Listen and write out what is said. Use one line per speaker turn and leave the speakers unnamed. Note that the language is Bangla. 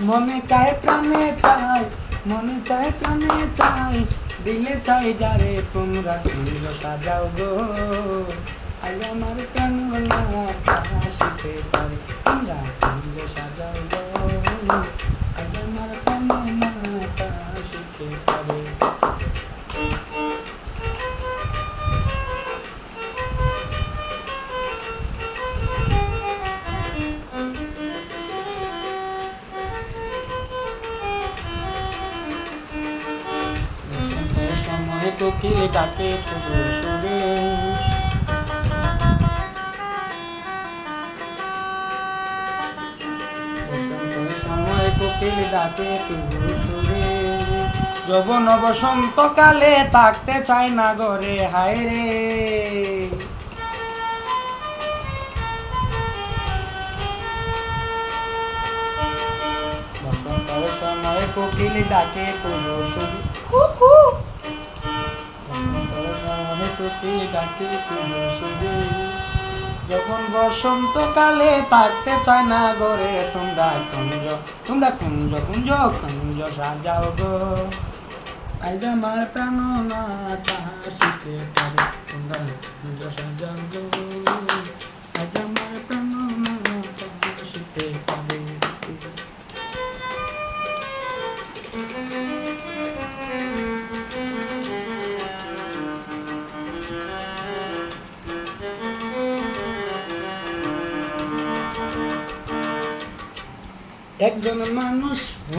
মনে চায় প্রাণে চাই, মনে চায় প্রাণে চাই, দিলে চাই যারে তোমরা কুঞ্জ সাজাও গো। আজ আমার প্রাণ না আসিতে পারে, তোমরা কুঞ্জ সাজাও গো। আজ আমার প্রাণ না আসিতে পারে। সময় কোকিল ডাকে তুলো সুরে, সময় কোকিল ডাকে তুলো সুরে, যৌবন বসন্তকালে থাকতে চায় না ঘরে, হায় রে। বসন্তের সময় কোকিল ডাকে তুলো সুরে, কুকু। বসন্তের সময় কোকিল ডাকে তুলো সুরে, যখন বসন্তকালে থাকতে চায় না ঘরে, তোমরা কুঞ্জ, তোমরা কুঞ্জ কুঞ্জ কুঞ্জ সাজাও গো। আজ আমার প্রাণ না আসিতে পারে, তোমরা কুঞ্জ সাজাও গো। আজ আমার প্রাণ না আসিতে পারে। একজন মানুষ